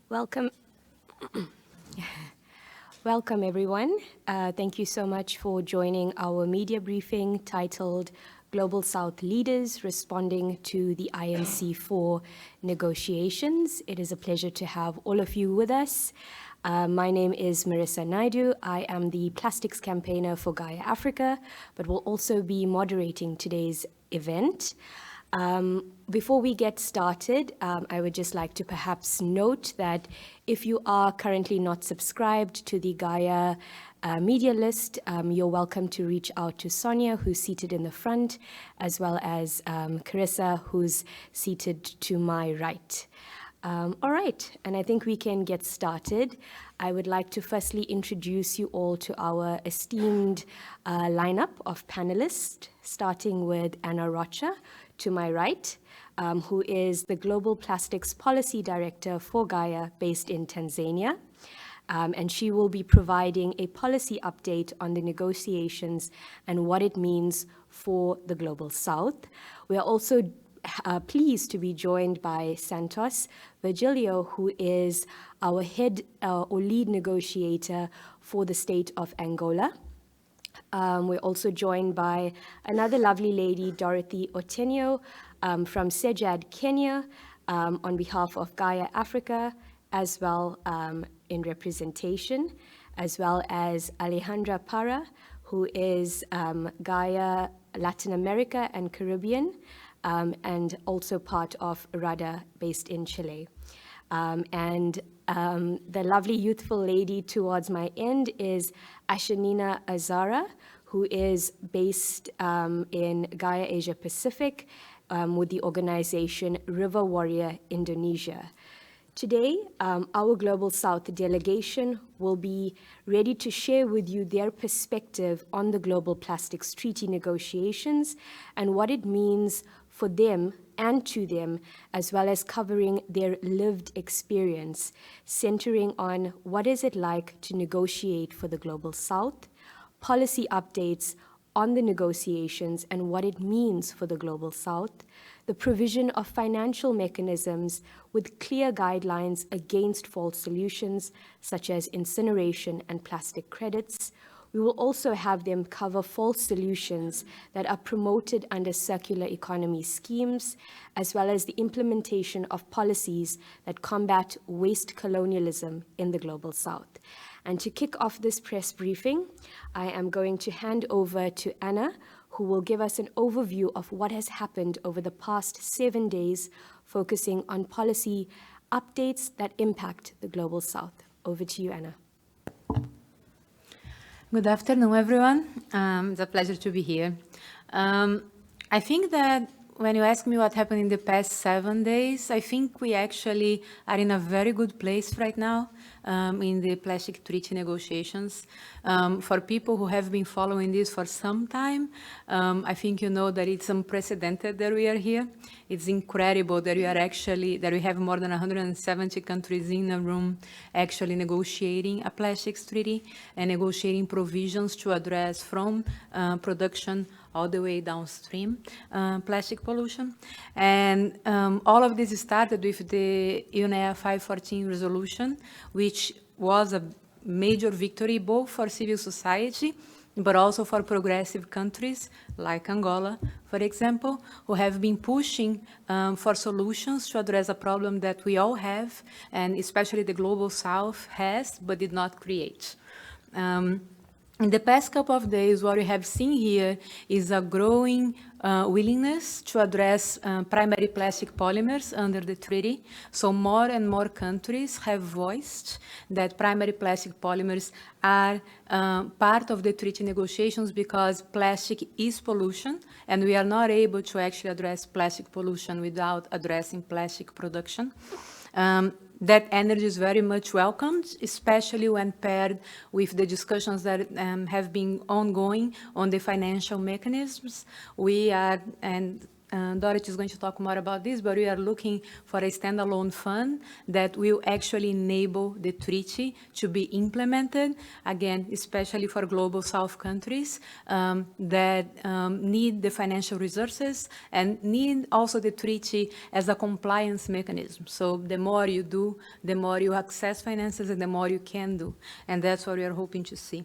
Welcome. Welcome, everyone. Thank you so much for joining our media briefing titled Global South Leaders Responding to the INC4 Negotiations. It is a pleasure to have all of you with us. My name is Marissa Naidu. I am the plastics campaigner for GAIA Africa, but will also be moderating today's event. Before we get started, I would just like to perhaps note that if you are currently not subscribed to the GAIA media list, you're welcome to reach out to Sonia, who's seated in the front, as well as Carissa, who's seated to my right. All right, and I think we can get started. I would like to firstly introduce you all to our esteemed lineup of panelists, starting with Anna Rocha, to my right, who is the Global Plastics Policy Director for GAIA based in Tanzania. And she will be providing a policy update on the negotiations and what it means for the Global South. We are also pleased to be joined by Santos, Virgilio, who is our head or lead negotiator for the state of Angola. We're also joined by another lovely lady, Dorothy Otineo, from CEJAD, Kenya, on behalf of GAIA Africa, as well in representation, as well as Alejandra Parra, who is GAIA Latin America and Caribbean, and also part of RADA based in Chile. The lovely youthful lady towards my end is Aeshnina Azzahra, who is based in GAIA Asia Pacific with the organization River Warrior Indonesia. Today, our Global South delegation will be ready to share with you their perspective on the Global Plastics Treaty negotiations and what it means for them and to them, as well as covering their lived experience, centering on what is it like to negotiate for the Global South, policy updates on the negotiations and what it means for the Global South, the provision of financial mechanisms with clear guidelines against false solutions, such as incineration and plastic credits. We will also have them cover false solutions that are promoted under circular economy schemes, as well as the implementation of policies that combat waste colonialism in the Global South. And to kick off this press briefing, I am going to hand over to Anna, who will give us an overview of what has happened over the past 7 days, focusing on policy updates that impact the Global South. Over to you, Anna. Good afternoon, everyone. It's a pleasure to be here. I think that when you ask me what happened in the past 7 days, I think we actually are in a very good place right now in the plastic treaty negotiations. For people who have been following this for some time, I think you know that it's unprecedented that we are here. It's incredible that we have more than 170 countries in a room actually negotiating a plastics treaty and negotiating provisions to address from production all the way downstream plastic pollution. And all of this started with the UNEA 514 resolution, which was a major victory both for civil society, but also for progressive countries like Angola, for example, who have been pushing for solutions to address a problem that we all have, and especially the Global South has, but did not create. In the past couple of days, what we have seen here is a growing willingness to address primary plastic polymers under the treaty. So more and more countries have voiced that primary plastic polymers are part of the treaty negotiations because plastic is pollution, and we are not able to actually address plastic pollution without addressing plastic production. That energy is very much welcomed, especially when paired with the discussions that have been ongoing on the financial mechanisms. We are, and Dorothy is going to talk more about this, but we are looking for a standalone fund that will actually enable the treaty to be implemented, again, especially for Global South countries that need the financial resources and need also the treaty as a compliance mechanism. So the more you do, the more you access finances and the more you can do. And that's what we are hoping to see.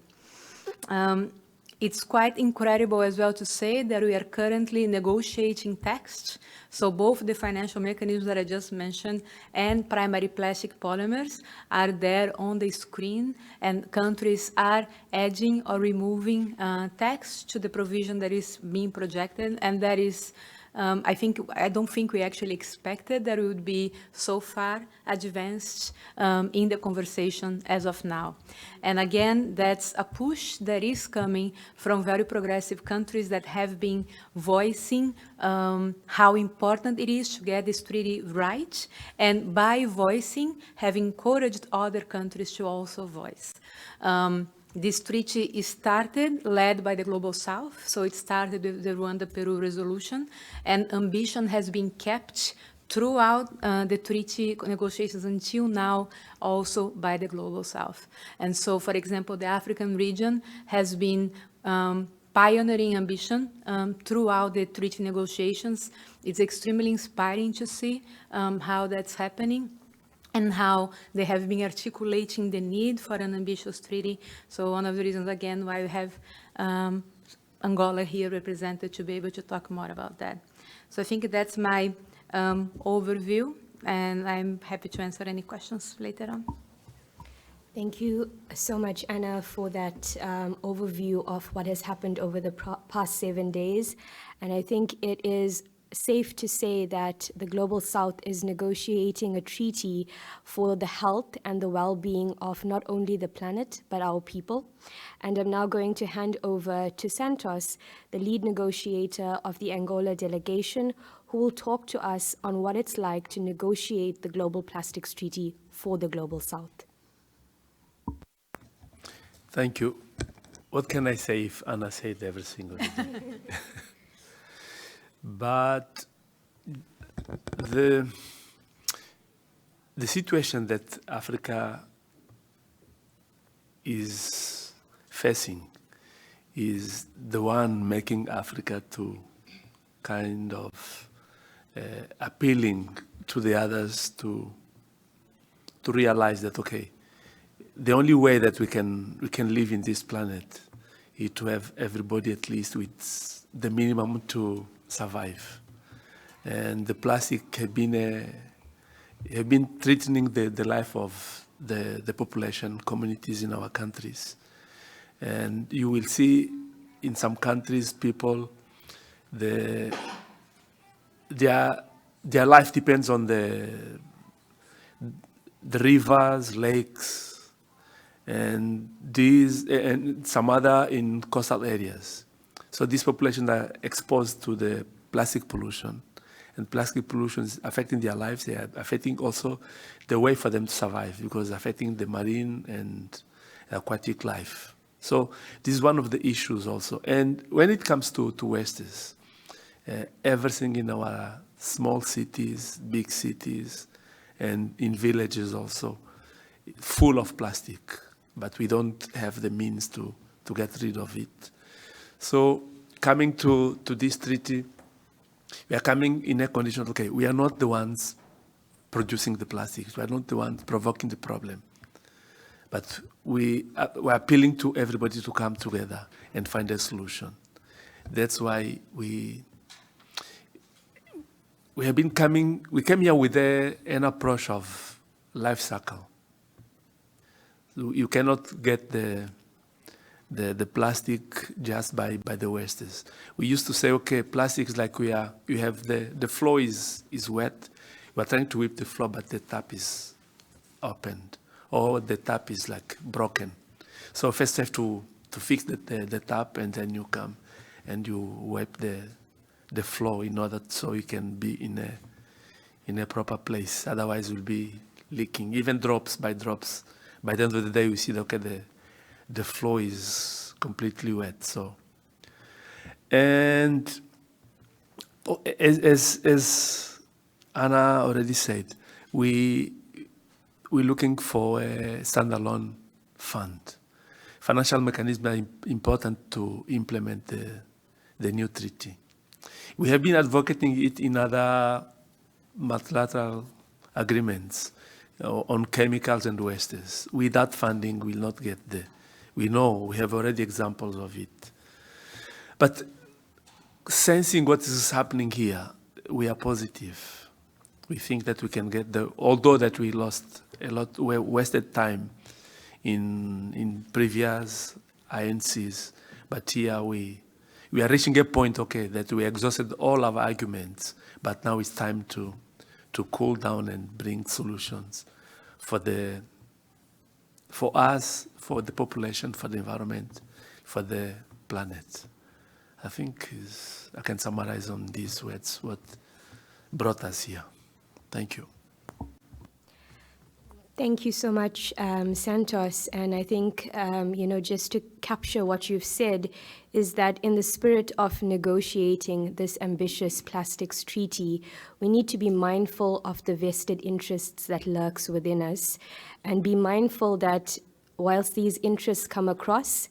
It's quite incredible as well to say that we are currently negotiating text. So both the financial mechanisms that I just mentioned and primary plastic polymers are there on the screen, and countries are adding or removing text to the provision that is being projected, and that is I don't think we actually expected that we would be so far advanced in the conversation as of now. And again, that's a push that is coming from very progressive countries that have been voicing how important it is to get this treaty right, and by voicing, have encouraged other countries to also voice. This treaty started, led by the Global South, so it started with the Rwanda-Peru resolution, and ambition has been kept throughout the treaty negotiations until now, also by the Global South. And so, for example, the African region has been pioneering ambition throughout the treaty negotiations. It's extremely inspiring to see how that's happening, and how they have been articulating the need for an ambitious treaty. So one of the reasons, again, why we have Angola here represented to be able to talk more about that. So I think that's my overview, and I'm happy to answer any questions later on. Thank you so much, Anna, for that overview of what has happened over the past 7 days. And I think it is safe to say that the Global South is negotiating a treaty for the health and the well-being of not only the planet, but our people. And I'm now going to hand over to Santos, the lead negotiator of the Angola delegation, who will talk to us on what it's like to negotiate the Global Plastics Treaty for the Global South. Thank you. What can I say if Anna said everything already? But the situation that Africa is facing is the one making Africa to kind of appealing to the others to realize that, okay, the only way that we can live in this planet is to have everybody at least with the minimum to survive. And the plastic have been threatening the life of the population, communities in our countries. And you will see in some countries, people, their life depends on the rivers, lakes, and some other in coastal areas. So these populations are exposed to the plastic pollution, and plastic pollution is affecting their lives. They are affecting also the way for them to survive, because it's affecting the marine and aquatic life. So this is one of the issues also. And when it comes to wastes, everything in our small cities, big cities, and in villages also, full of plastic, but we don't have the means to get rid of it. So coming to this treaty, we are coming in a condition, okay, we are not the ones producing the plastics. We are not the ones provoking the problem. But we are appealing to everybody to come together and find a solution. That's why we came here with an approach of life cycle. You cannot get the plastic just by the wastes. We used to say, okay, plastic is like you have the floor is wet. You are trying to whip the floor, but the tap is opened, or the tap is like broken. So first you have to fix the tap, and then you come and you wipe the floor in order so you can be in a proper place. Otherwise, it will be leaking, even drops by drops. By the end of the day, we see that, okay, the floor is completely wet. So, and As Anna already said, we're looking for a standalone fund. Financial mechanisms are important to implement the new treaty. We have been advocating it in other multilateral agreements on chemicals and wastes. Without funding, we'll not get there. We know, we have already examples of it. But sensing what is happening here, we are positive. We think that we can get although that we lost a lot, we wasted time in previous INCs, but here we are reaching a point, okay, that we exhausted all our arguments, but now it's time to cool down and bring solutions for us, for the population, for the environment, for the planet. I think I can summarize on these words what brought us here. Thank you. Thank you so much, Santos. And I think, just to capture what you've said, is that in the spirit of negotiating this ambitious plastics treaty, we need to be mindful of the vested interests that lurks within us, and be mindful that whilst these interests come across,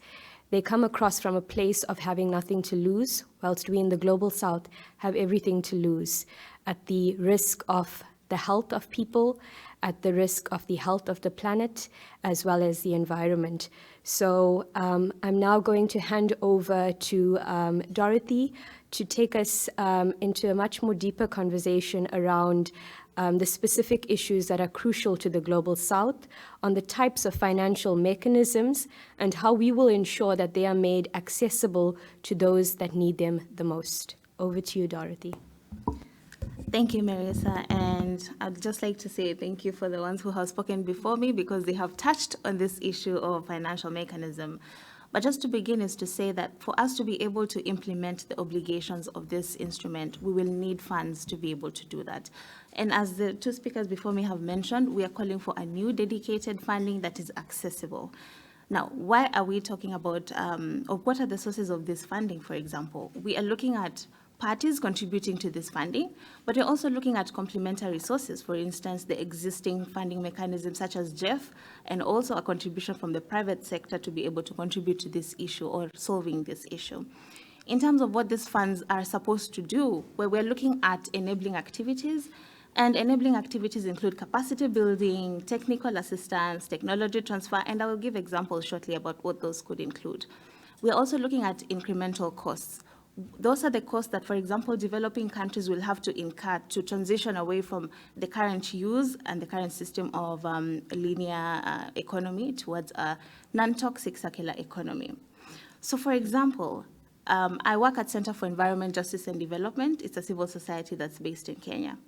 they come across from a place of having nothing to lose, whilst we in the Global South have everything to lose, at the risk of the health of people, at the risk of the health of the planet, as well as the environment. So I'm now going to hand over to Dorothy to take us into a much more deeper conversation around the specific issues that are crucial to the Global South, on the types of financial mechanisms, and how we will ensure that they are made accessible to those that need them the most. Over to you, Dorothy. Thank you, Marisa, and I'd just like to say thank you for the ones who have spoken before me, because they have touched on this issue of financial mechanism. But just to begin is to say that for us to be able to implement the obligations of this instrument, we will need funds to be able to do that. And as the two speakers before me have mentioned, we are calling for a new dedicated funding that is accessible. Now, why are we talking about, or what are the sources of this funding, for example? We are looking at parties contributing to this funding, but we're also looking at complementary sources, for instance, the existing funding mechanisms such as GEF, and also a contribution from the private sector to be able to contribute to this issue or solving this issue. In terms of what these funds are supposed to do, where we're looking at enabling activities, and enabling activities include capacity building, technical assistance, technology transfer, and I will give examples shortly about what those could include. We're also looking at incremental costs. Those are the costs that, for example, developing countries will have to incur to transition away from the current use and the current system of linear economy towards a non-toxic circular economy. So, for example, I work at Center for Environment, Justice and Development. It's a civil society that's based in Kenya.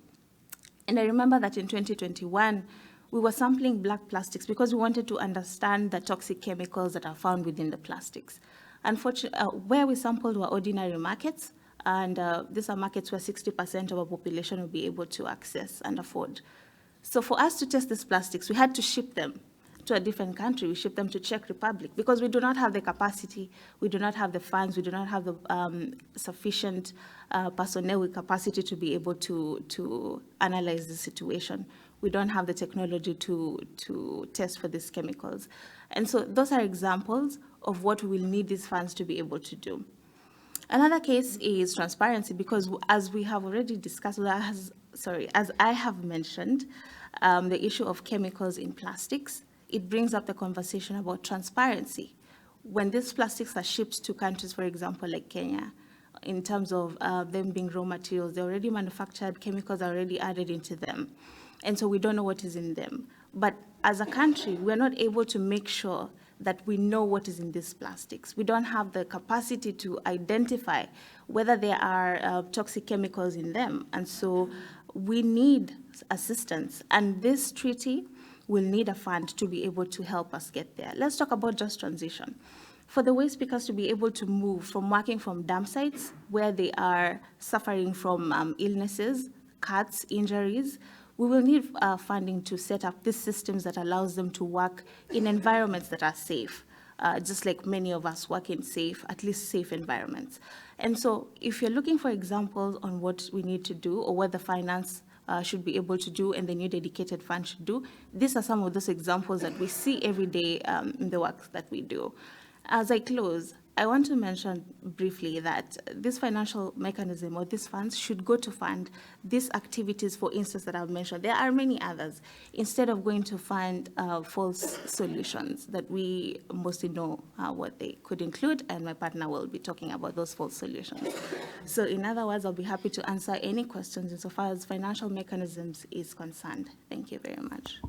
And I remember that in 2021, we were sampling black plastics because we wanted to understand the toxic chemicals that are found within the plastics. Unfortunately, where we sampled were ordinary markets, and these are markets where 60% of our population will be able to access and afford. So for us to test these plastics, we had to ship them to a different country. We shipped them to Czech Republic because we do not have the capacity, we do not have the funds, we do not have the sufficient personnel with capacity to be able to analyze the situation. We don't have the technology to test for these chemicals. And so those are examples of what we will need these funds to be able to do. Another case is transparency, because as we have already discussed, as I have mentioned, the issue of chemicals in plastics, it brings up the conversation about transparency. When these plastics are shipped to countries, for example, like Kenya, in terms of them being raw materials, they're already manufactured, chemicals are already added into them. And so we don't know what is in them. But as a country, we're not able to make sure that we know what is in these plastics. We don't have the capacity to identify whether there are toxic chemicals in them. And so we need assistance. And this treaty will need a fund to be able to help us get there. Let's talk about just transition. For the waste pickers to be able to move from working from dump sites where they are suffering from illnesses, cuts, injuries, we will need funding to set up these systems that allows them to work in environments that are safe, just like many of us work in safe, at least safe environments. And so if you're looking for examples on what we need to do or what the finance should be able to do and the new dedicated fund should do, these are some of those examples that we see every day in the work that we do. As I close, I want to mention briefly that this financial mechanism or these funds should go to fund these activities, for instance, that I've mentioned. There are many others, instead of going to fund false solutions that we mostly know what they could include, and my partner will be talking about those false solutions. So in other words, I'll be happy to answer any questions insofar as financial mechanisms is concerned. Thank you very much.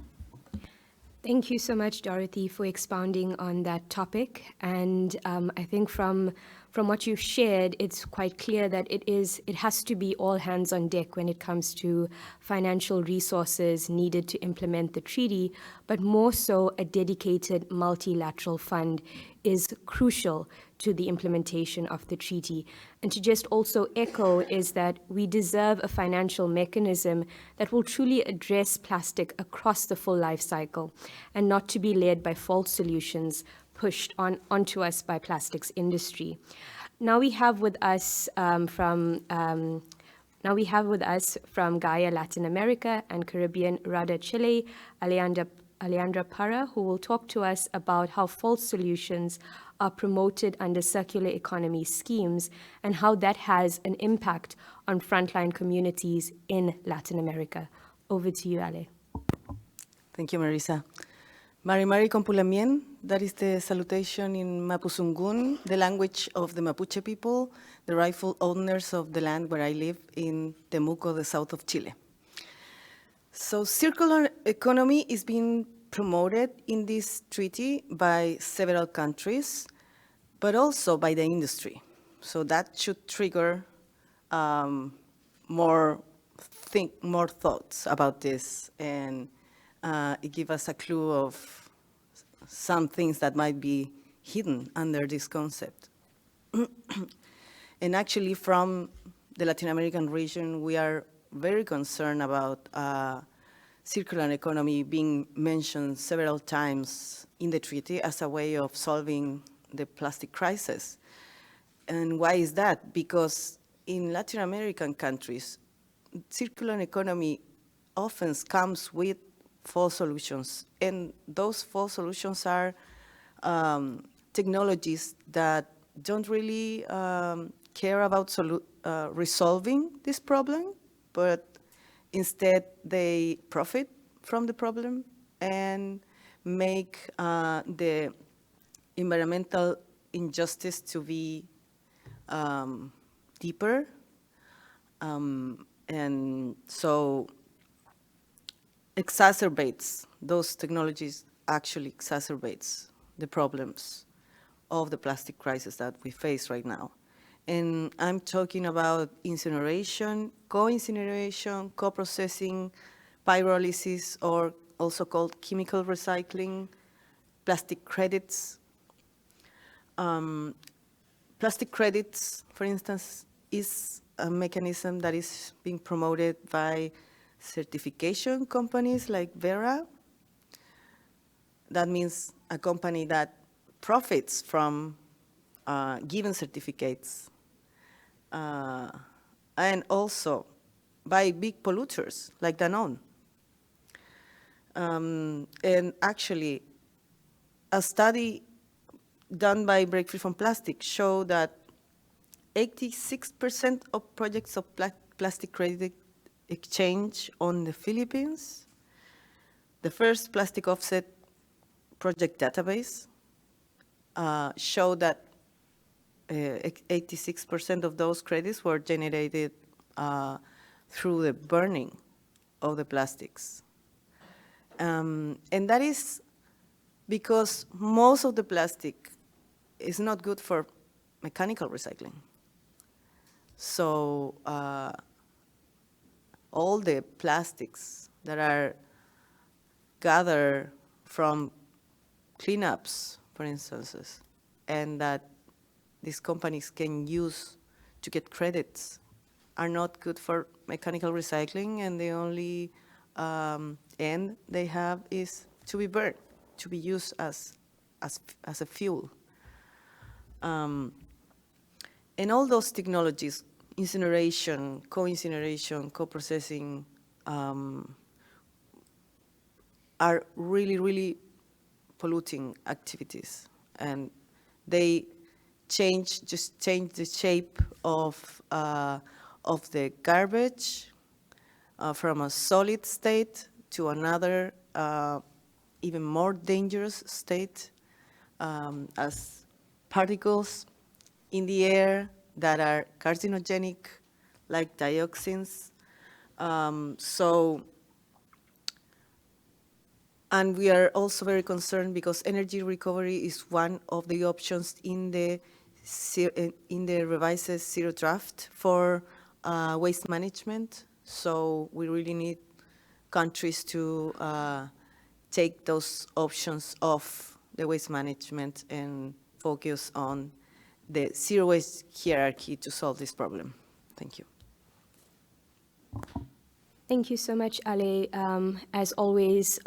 Thank you so much, Dorothy, for expounding on that topic. And I think from what you've shared, it's quite clear that it has to be all hands on deck when it comes to financial resources needed to implement the treaty, but more so a dedicated multilateral fund is crucial to the implementation of the treaty. And to just also echo is that we deserve a financial mechanism that will truly address plastic across the full life cycle and not to be led by false solutions pushed onto us by plastics industry. Now we have with us from GAIA Latin America and Caribbean RADA Chile, Alejandra Parra, who will talk to us about how false solutions are promoted under circular economy schemes and how that has an impact on frontline communities in Latin America. Over to you, Ale. Thank you, Marisa. Mari Mari Compulamien, that is the salutation in Mapuzungun, the language of the Mapuche people, the rightful owners of the land where I live in Temuco, the south of Chile. So circular economy is being promoted in this treaty by several countries, but also by the industry. So that should trigger more thoughts about this, and it gives us a clue of some things that might be hidden under this concept. And actually, from the Latin American region, we are very concerned about circular economy being mentioned several times in the treaty as a way of solving the plastic crisis. And why is that? Because in Latin American countries, circular economy often comes with false solutions. And those false solutions are technologies that don't really care about resolving this problem, but instead they profit from the problem and make the environmental injustice to be deeper. And so those technologies actually exacerbates the problems of the plastic crisis that we face right now. And I'm talking about incineration, co-incineration, co-processing, pyrolysis, or also called chemical recycling, plastic credits. Plastic credits, for instance, is a mechanism that is being promoted by certification companies like Verra. That means a company that profits from giving certificates, and also by big polluters like Danone. And actually, a study done by Break Free from Plastic showed that 86% of projects of plastic credit exchange on the Philippines, the first plastic offset project database, showed that 86% of those credits were generated through the burning of the plastics. And that is because most of the plastic is not good for mechanical recycling. So all the plastics that are gathered from cleanups, for instance, and that these companies can use to get credits are not good for mechanical recycling, and the only end they have is to be burned, to be used as a fuel. And all those technologies, incineration, co-incineration, co-processing, are really, really polluting activities. And they just change the shape of the garbage from a solid state to another even more dangerous state as particles in the air that are carcinogenic, like dioxins. And we are also very concerned because energy recovery is one of the options in the revised zero draft for waste management. So we really need countries to take those options off the waste management and focus on the zero waste hierarchy to solve this problem. Thank you. Thank you so much, Ale. As always,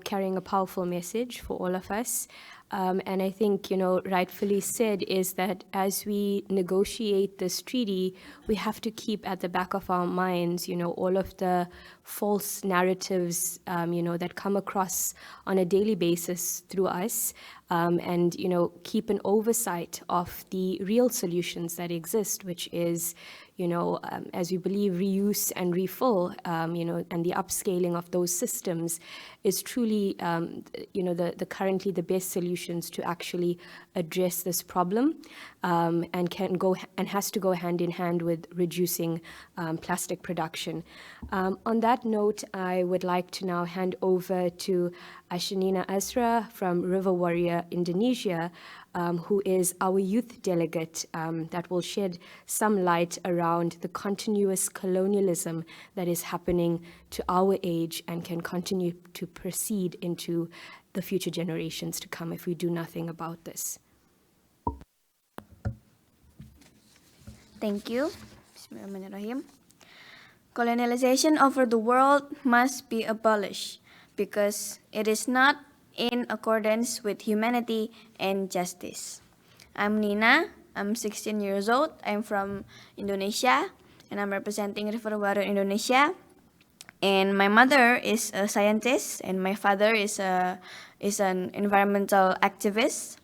carrying a powerful message for all of us. And I think, rightfully said is that as we negotiate this treaty, we have to keep at the back of our minds, all of the false narratives, that come across on a daily basis through us, and, keep an oversight of the real solutions that exist, which is, as we believe, reuse and refill, and the upscaling of those systems is truly, currently the best solutions to actually address this problem, and has to go hand in hand with reducing plastic production. On that note, I would like to now hand over to Aeshnina Azzahra from River Warrior, Indonesia, who is our youth delegate, that will shed some light around the continuous colonialism that is happening to our age and can continue to proceed into the future generations to come if we do nothing about this. Thank you. Bismillahirrahmanirrahim. Colonialization over the world must be abolished because it is not in accordance with humanity and justice. I'm Nina. I'm 16 years old. I'm from Indonesia, and I'm representing River Warrior Indonesia. And my mother is a scientist, and my father is an environmental activist.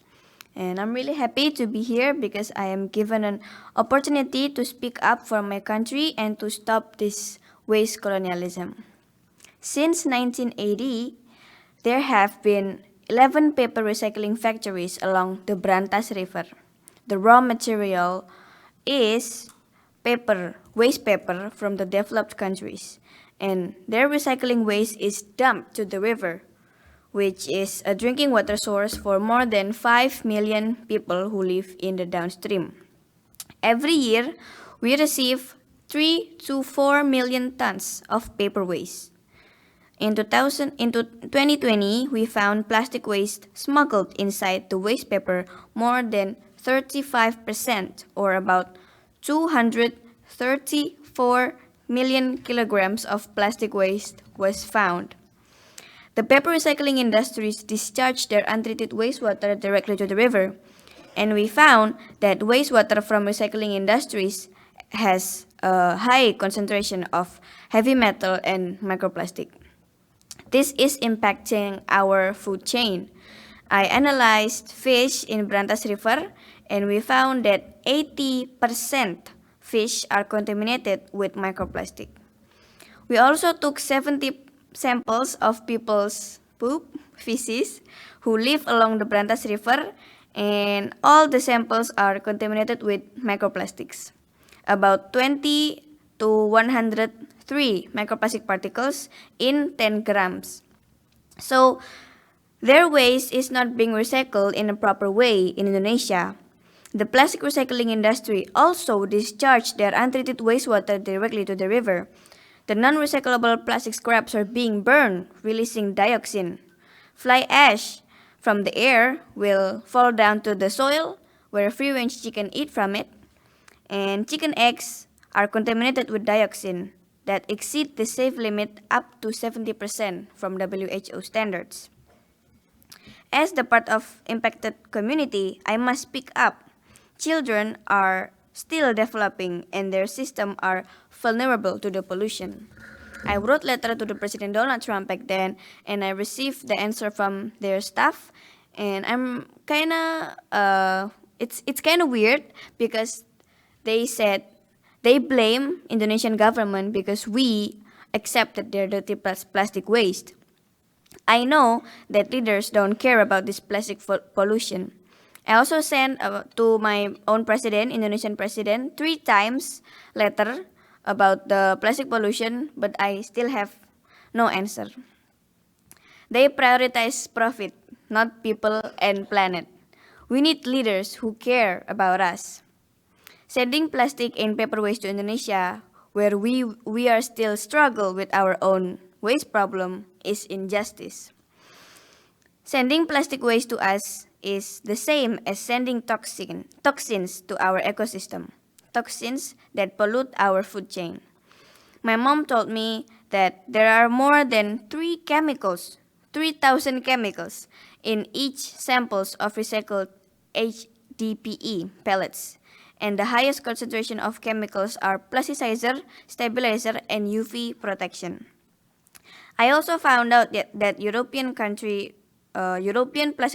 And I'm really happy to be here because I am given an opportunity to speak up for my country and to stop this waste colonialism. Since 1980, there have been 11 paper recycling factories along the Brantas River. The raw material is paper, waste paper from the developed countries, and their recycling waste is dumped to the river, which is a drinking water source for more than 5 million people who live in the downstream. Every year, we receive 3 to 4 million tons of paper waste. In 2020, we found plastic waste smuggled inside the waste paper more than 35%, or about 234 million kilograms of plastic waste was found. The paper recycling industries discharge their untreated wastewater directly to the river, and we found that wastewater from recycling industries has a high concentration of heavy metal and microplastic. This is impacting our food chain. I analyzed fish in Brantas River, and we found that 80% fish are contaminated with microplastic. We also took 70 samples of people's poop, feces, who live along the Brantas River, and all the samples are contaminated with microplastics. About 20 to 103 microplastic particles in 10 grams. So their waste is not being recycled in a proper way in Indonesia. The plastic recycling industry also discharged their untreated wastewater directly to the river. The non-recyclable plastic scraps are being burned, releasing dioxin. Fly ash from the air will fall down to the soil where free-range chicken eat from it. And chicken eggs are contaminated with dioxin that exceed the safe limit up to 70% from WHO standards. As the part of impacted community, I must speak up. Children are still developing and their systems are vulnerable to the pollution. I wrote letter to the President Donald Trump back then, and I received the answer from their staff. And I'm it's kind of weird because they said they blame Indonesian government because we accepted their dirty plastic waste. I know that leaders don't care about this plastic pollution. I also sent to my own president, Indonesian president, 3 times letter about the plastic pollution, but I still have no answer. They prioritize profit, not people and planet. We need leaders who care about us. Sending plastic and paper waste to Indonesia, where we are still struggle with our own waste problem, is injustice. Sending plastic waste to us is the same as sending toxins to our ecosystem, toxins that pollute our food chain. My mom told me that there are more than 3,000 chemicals in each samples of recycled HDPE pellets, and the highest concentration of chemicals are plasticizer, stabilizer, and UV protection. I also found out that European plastic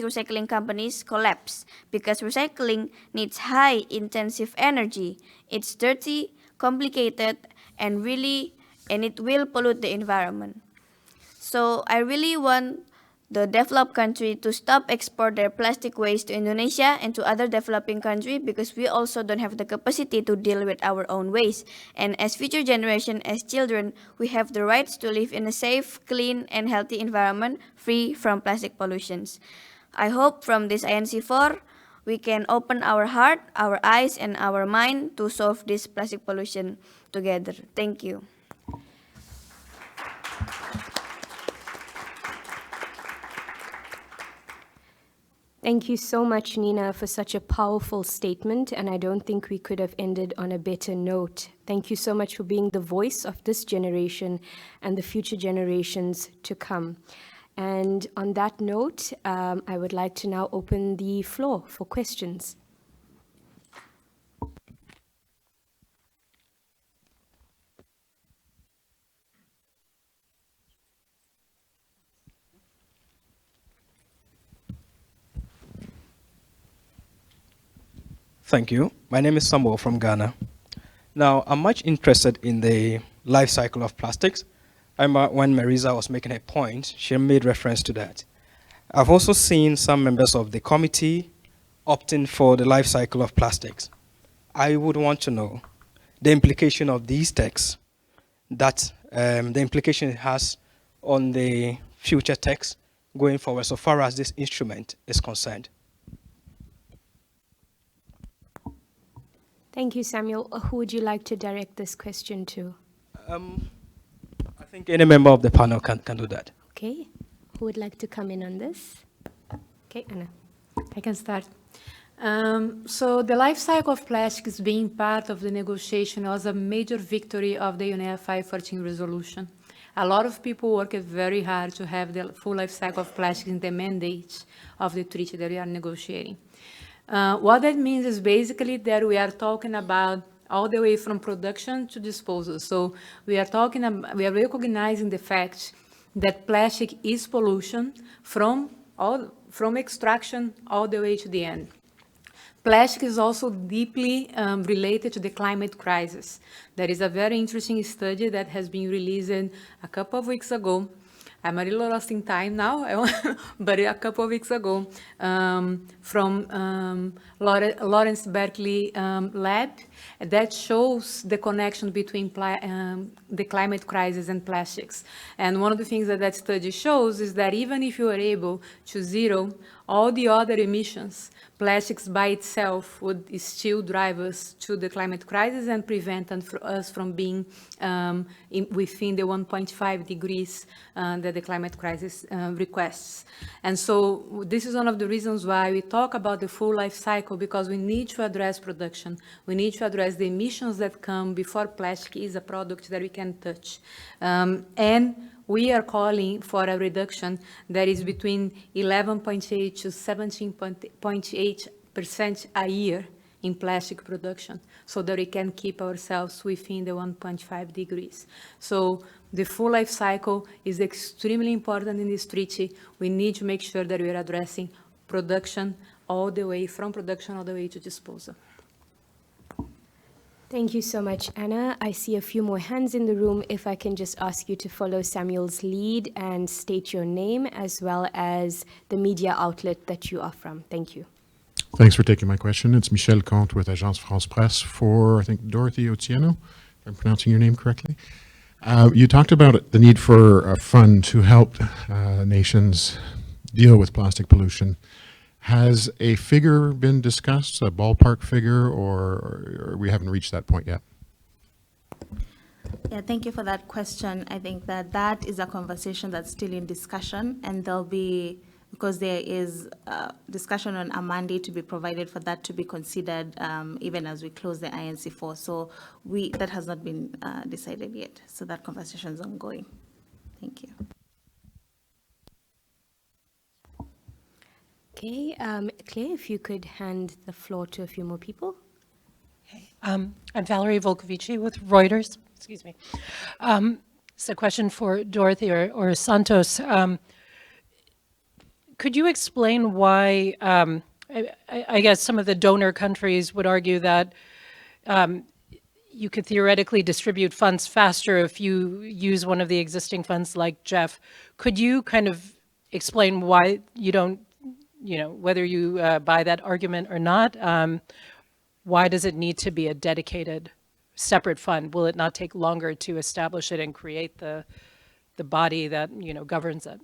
recycling companies collapse because recycling needs high intensive energy. It's dirty, complicated, and it will pollute the environment. So I really want the developed country to stop export their plastic waste to Indonesia and to other developing countries because we also don't have the capacity to deal with our own waste. And as future generation, as children, we have the rights to live in a safe, clean, and healthy environment free from plastic pollutions. I hope from this INC4, we can open our heart, our eyes, and our mind to solve this plastic pollution together. Thank you. Thank you so much, Nina, for such a powerful statement, and I don't think we could have ended on a better note. Thank you so much for being the voice of this generation and the future generations to come. And on that note, I would like to now open the floor for questions. Thank you. My name is Samuel from Ghana. Now, I'm much interested in the life cycle of plastics. When Marisa was making her point, she made reference to that. I've also seen some members of the committee opting for the life cycle of plastics. I would want to know the implication of these texts, that the implication it has on the future text going forward so far as this instrument is concerned. Thank you, Samuel. Who would you like to direct this question to? I think any member of the panel can do that. Okay. Who would like to come in on this? Okay, Anna. I can start. So the life cycle of plastics being part of the negotiation was a major victory of the UNEA 514 resolution. A lot of people worked very hard to have the full life cycle of plastics in the mandate of the treaty that we are negotiating. What that means is basically that we are talking about all the way from production to disposal. So we are recognizing the fact that plastic is pollution from extraction all the way to the end. Plastic is also deeply related to the climate crisis. There is a very interesting study that has been released a couple of weeks ago. I'm a little lost in time now, but a couple of weeks ago from Lawrence Berkeley lab that shows the connection between the climate crisis and plastics. And one of the things that that study shows is that even if you are able to zero all the other emissions, plastics by itself would still drive us to the climate crisis and prevent us from being within the 1.5 degrees that the climate crisis requests. And so this is one of the reasons why we talk about the full life cycle, because we need to address production. We need to address the emissions that come before plastic is a product that we can touch. And we are calling for a reduction that is between 11.8 to 17.8% a year in plastic production so that we can keep ourselves within the 1.5 degrees. So the full life cycle is extremely important in this treaty. We need to make sure that we are addressing production all the way, from production all the way to disposal. Thank you so much, Anna. I see a few more hands in the room. If I can just ask you to follow Samuel's lead and state your name as well as the media outlet that you are from. Thank you. Thanks for taking my question. It's Michel Comte with Agence France Presse for, I think, Dorothy Otieno, if I'm pronouncing your name correctly. You talked about the need for a fund to help nations deal with plastic pollution. Has a figure been discussed, a ballpark figure, or we haven't reached that point yet? Yeah, thank you for that question. I think that that is a conversation that's still in discussion, and there'll be, because there is discussion on a mandate to be provided for that to be considered even as we close the INC4. So that has not been decided yet. So that conversation is ongoing. Thank you. Okay, Claire, if you could hand the floor to a few more people. I'm Valerie Volkovici with Reuters. Excuse me. It's a question for Dorothy or Santos. Could you explain why, I guess some of the donor countries would argue that you could theoretically distribute funds faster if you use one of the existing funds like GEF. Could you kind of explain why you don't, whether you buy that argument or not? Why does it need to be a dedicated separate fund? Will it not take longer to establish it and create the body that, governs it?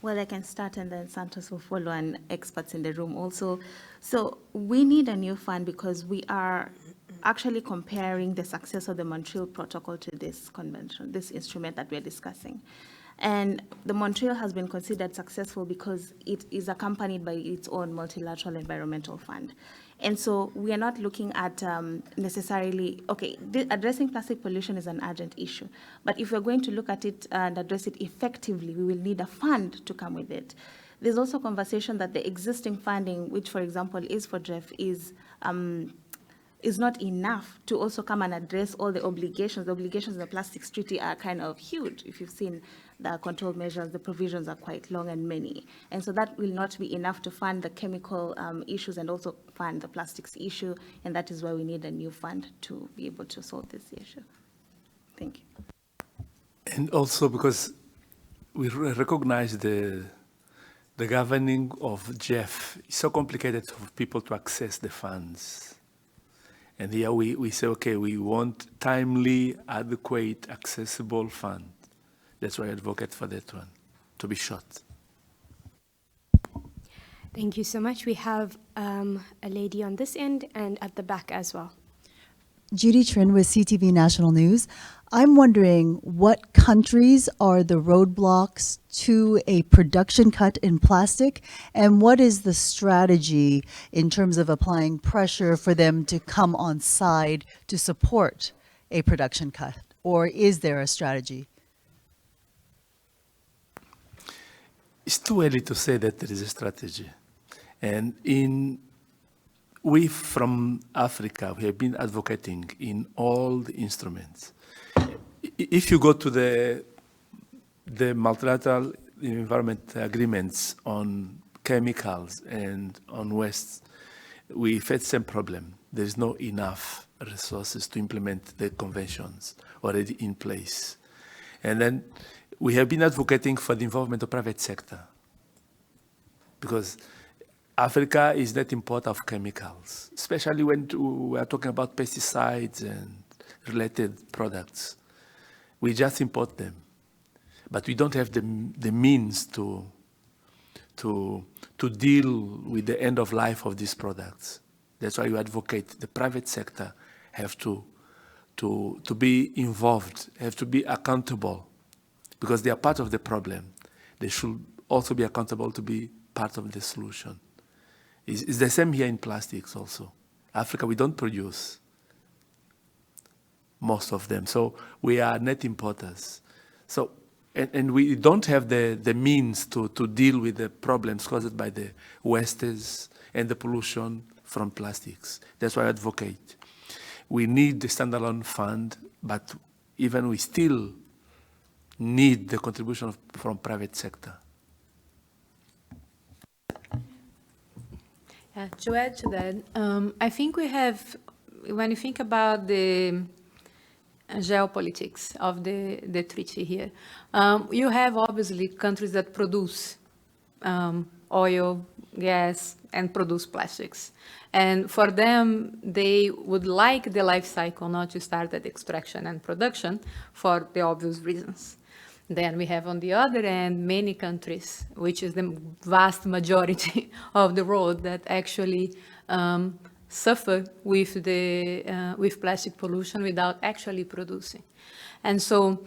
Well, I can start and then Santos will follow, and experts in the room also. So we need a new fund because we are actually comparing the success of the Montreal Protocol to this convention, this instrument that we are discussing. And the Montreal has been considered successful because it is accompanied by its own multilateral environmental fund. And so we are not looking at necessarily, addressing plastic pollution is an urgent issue. But if we're going to look at it and address it effectively, we will need a fund to come with it. There's also conversation that the existing funding, which for example is for GEF, is not enough to also come and address all the obligations. The obligations of the Plastics Treaty are kind of huge. If you've seen the control measures, the provisions are quite long and many. And so that will not be enough to fund the chemical issues and also fund the plastics issue. And that is why we need a new fund to be able to solve this issue. Thank you. And also because we recognize the governing of GEF is so complicated for people to access the funds. And here we say, okay, we want timely, adequate, accessible fund. That's why I advocate for that one, to be short. Thank you so much. We have a lady on this end and at the back as well. Judy Trin with CTV National News. I'm wondering what countries are the roadblocks to a production cut in plastic, and what is the strategy in terms of applying pressure for them to come on side to support a production cut, or is there a strategy? It's too early to say that there is a strategy. And we from Africa, we have been advocating in all the instruments. If you go to the multilateral environment agreements on chemicals and on waste, we face the same problem. There is not enough resources to implement the conventions already in place. And then we have been advocating for the involvement of private sector because Africa is net importer of chemicals, especially when we are talking about pesticides and related products. We just import them, but we don't have the means to deal with the end of life of these products. That's why you advocate the private sector have to be involved, have to be accountable, because they are part of the problem. They should also be accountable to be part of the solution. It's the same here in plastics also. Africa, we don't produce most of them. So we are net importers. So and we don't have the means to deal with the problems caused by the wastes and the pollution from plastics. That's why I advocate. We need the standalone fund, but even we still need the contribution from private sector. To add to that, I think we have, when you think about the geopolitics of the treaty here, you have obviously countries that produce oil, gas, and produce plastics. And for them, they would like the life cycle not to start at extraction and production for the obvious reasons. Then we have on the other end many countries, which is the vast majority of the world, that actually suffer with plastic pollution without actually producing. And so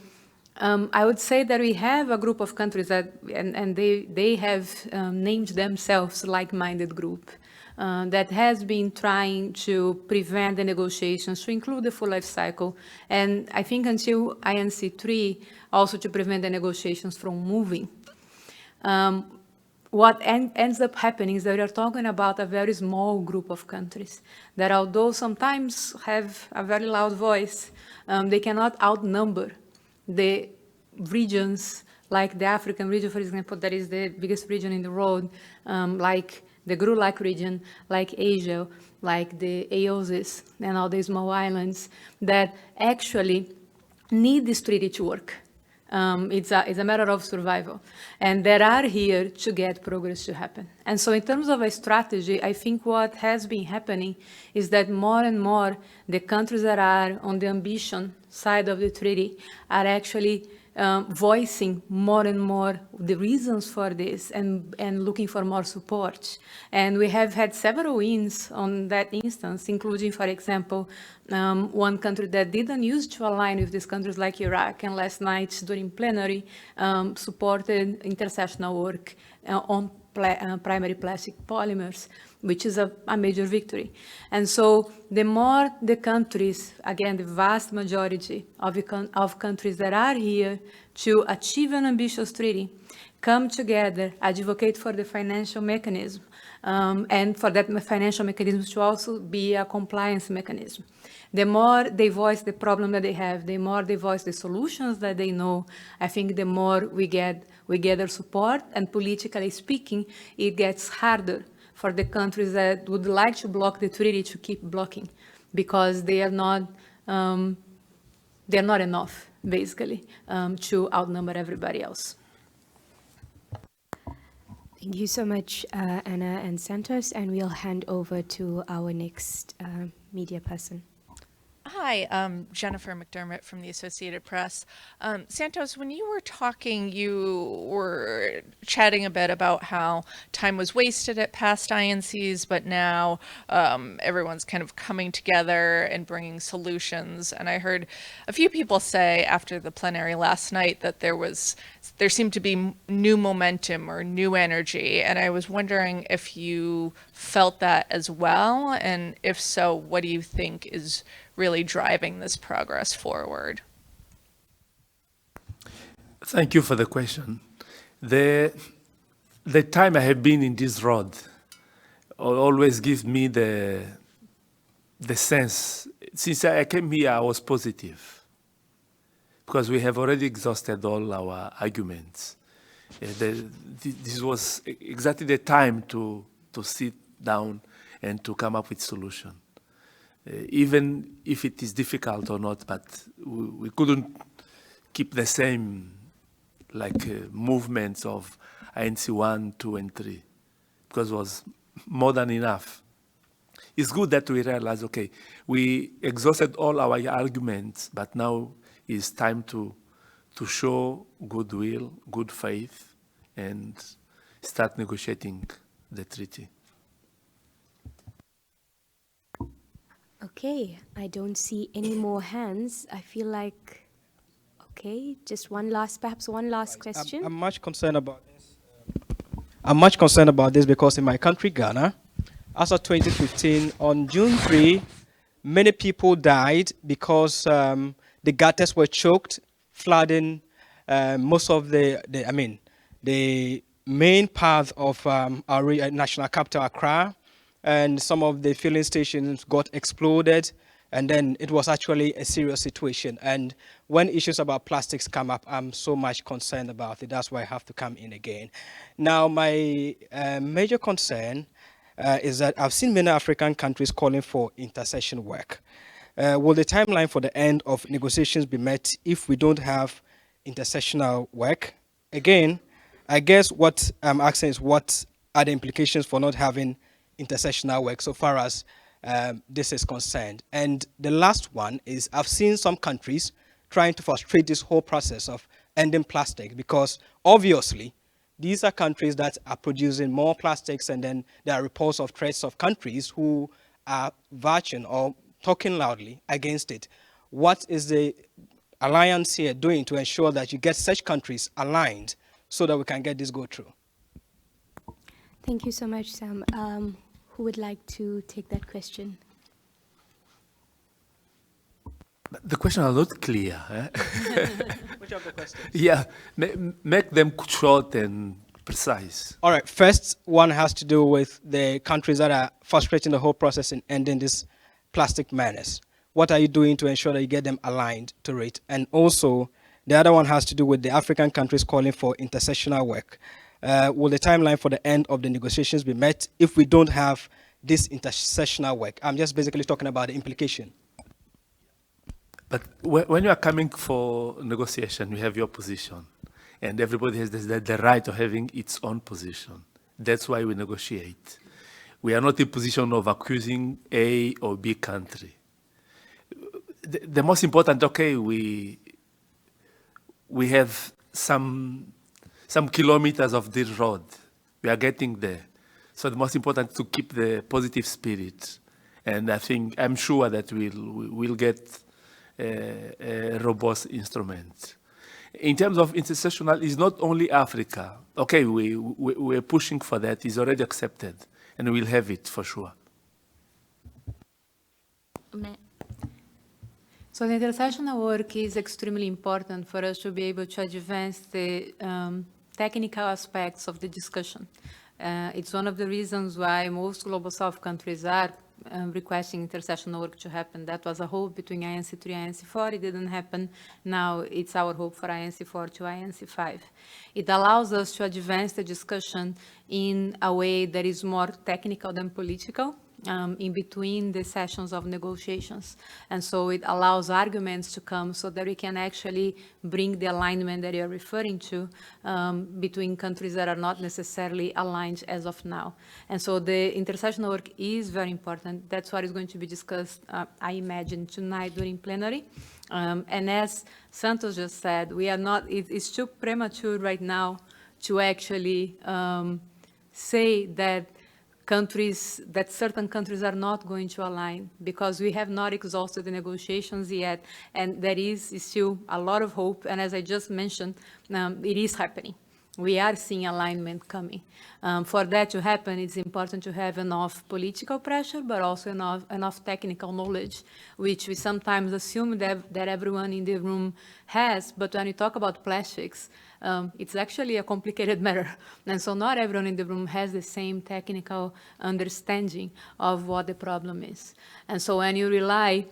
I would say that we have a group of countries that, and they have named themselves like-minded group, that has been trying to prevent the negotiations to include the full life cycle. And I think until INC3, also to prevent the negotiations from moving. What ends up happening is that we are talking about a very small group of countries that, although sometimes have a very loud voice, they cannot outnumber the regions, like the African region, for example, that is the biggest region in the world, like the GRU-like region, like Asia, like the AOSIS, and all these small islands that actually need this treaty to work. It's a matter of survival. And that are here to get progress to happen. And so in terms of a strategy, I think what has been happening is that more and more the countries that are on the ambition side of the treaty are actually voicing more and more the reasons for this and looking for more support. And we have had several wins on that instance, including, for example, one country that didn't use to align with these countries like Iraq, and last night during plenary supported intersectional work on primary plastic polymers, which is a major victory. And so the more the countries, again, the vast majority of countries that are here to achieve an ambitious treaty, come together, advocate for the financial mechanism, and for that financial mechanism to also be a compliance mechanism. The more they voice the problem that they have, the more they voice the solutions that they know, I think the more we gather support, and politically speaking, it gets harder for the countries that would like to block the treaty to keep blocking, because they are not enough, basically, to outnumber everybody else. Thank you so much, Anna and Santos, and we'll hand over to our next media person. Hi, I'm Jennifer McDermott from the Associated Press. Santos, when you were talking, you were chatting a bit about how time was wasted at past INCs, but now everyone's kind of coming together and bringing solutions. And I heard a few people say after the plenary last night that there seemed to be new momentum or new energy. And I was wondering if you felt that as well, and if so, what do you think is really driving this progress forward? Thank you for the question. The time I have been in this road always gives me the sense. Since I came here, I was positive, because we have already exhausted all our arguments. This was exactly the time to sit down and to come up with solution. Even if it is difficult or not, but we couldn't keep the same movements of INC 1, 2, and 3, because it was more than enough. It's good that we realize, okay, we exhausted all our arguments, but now it's time to show goodwill, good faith, and start negotiating the treaty. Okay, I don't see any more hands. I feel like, okay, just perhaps one last question. I'm much concerned about this. I'm much concerned about this because in my country, Ghana, as of 2015, on June 3, many people died because the gutters were choked, flooding most of the main path of our national capital, Accra, and some of the filling stations got exploded, and then it was actually a serious situation. And when issues about plastics come up, I'm so much concerned about it. That's why I have to come in again. Now, my major concern is that I've seen many African countries calling for intercession work. Will the timeline for the end of negotiations be met if we don't have intercessional work? Again, I guess what I'm asking is, what are the implications for not having intercessional work so far as this is concerned? And the last one is, I've seen some countries trying to frustrate this whole process of ending plastic, because obviously these are countries that are producing more plastics, and then there are reports of threats of countries who are vouching or talking loudly against it. What is the alliance here doing to ensure that you get such countries aligned so that we can get this go through? Thank you so much, Sam. Who would like to take that question? The questions are not clear. Eh? Which of the questions? Yeah, make them short and precise. All right, first one has to do with the countries that are frustrating the whole process in ending this plastic menace. What are you doing to ensure that you get them aligned to it? And also, the other one has to do with the African countries calling for intercessional work. Will the timeline for the end of the negotiations be met if we don't have this intercessional work? I'm just basically talking about the implication. But when you are coming for negotiation, you have your position. And everybody has the right of having its own position. That's why we negotiate. We are not in position of accusing A or B country. The most important, okay, we have some kilometers of this road. We are getting there. So the most important is to keep the positive spirit. And I'm sure that we'll get a robust instrument. In terms of intercessional, it's not only Africa. Okay, we're pushing for that. It's already accepted, and we'll have it for sure. So the intercessional work is extremely important for us to be able to advance the technical aspects of the discussion. It's one of the reasons why most Global South countries are requesting intercessional work to happen. That was a hope between INC3 and INC4. It didn't happen. Now it's our hope for INC4 to INC5. It allows us to advance the discussion in a way that is more technical than political, in between the sessions of negotiations. And so it allows arguments to come so that we can actually bring the alignment that you're referring to between countries that are not necessarily aligned as of now. And so the intercessional work is very important. That's what is going to be discussed, I imagine, tonight during plenary. And as Santos just said, we are not, it's too premature right now to actually say that certain countries are not going to align, because we have not exhausted the negotiations yet, and there is still a lot of hope. And as I just mentioned, it is happening. We are seeing alignment coming. For that to happen, it's important to have enough political pressure, but also enough technical knowledge, which we sometimes assume that everyone in the room has. But when we talk about plastics, it's actually a complicated matter. And so not everyone in the room has the same technical understanding of what the problem is. And so when you rely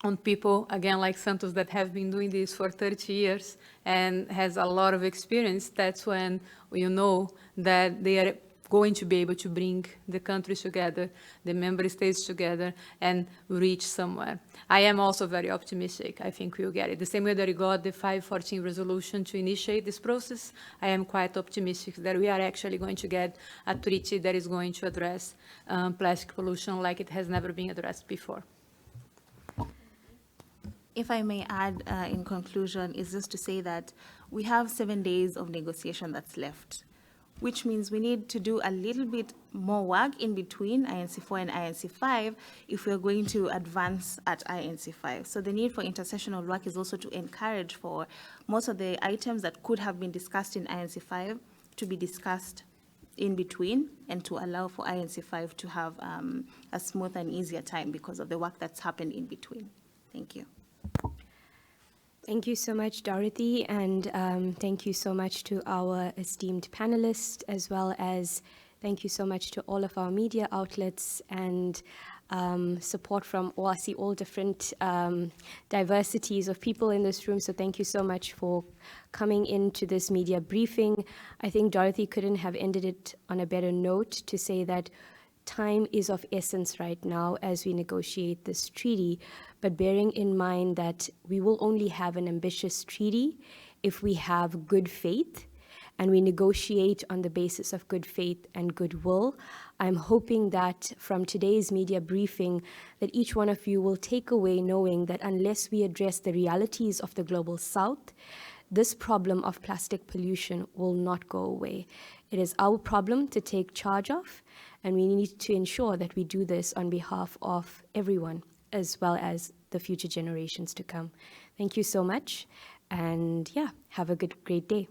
on people, again, like Santos, that have been doing this for 30 years and has a lot of experience, that's when you know that they are going to be able to bring the countries together, the member states together, and reach somewhere. I am also very optimistic. I think we'll get it. The same way that we got the 514 resolution to initiate this process, I am quite optimistic that we are actually going to get a treaty that is going to address plastic pollution like it has never been addressed before. If I may add in conclusion, is just to say that we have 7 days of negotiation that's left, which means we need to do a little bit more work in between INC4 and INC5 if we're going to advance at INC5. So the need for intercessional work is also to encourage for most of the items that could have been discussed in INC5 to be discussed in between, and to allow for INC5 to have a smooth and easier time because of the work that's happened in between. Thank you. Thank you so much, Dorothy, and thank you so much to our esteemed panelists, as well as thank you so much to all of our media outlets and support from all, I see all different diversities of people in this room, so thank you so much for coming into this media briefing. I think Dorothy couldn't have ended it on a better note to say that time is of essence right now as we negotiate this treaty, but bearing in mind that we will only have an ambitious treaty if we have good faith and we negotiate on the basis of good faith and goodwill. I'm hoping that from today's media briefing that each one of you will take away knowing that unless we address the realities of the global south, this problem of plastic pollution will not go away. It is our problem to take charge of, and we need to ensure that we do this on behalf of everyone, as well as the future generations to come. Thank you so much, and yeah, have a great day.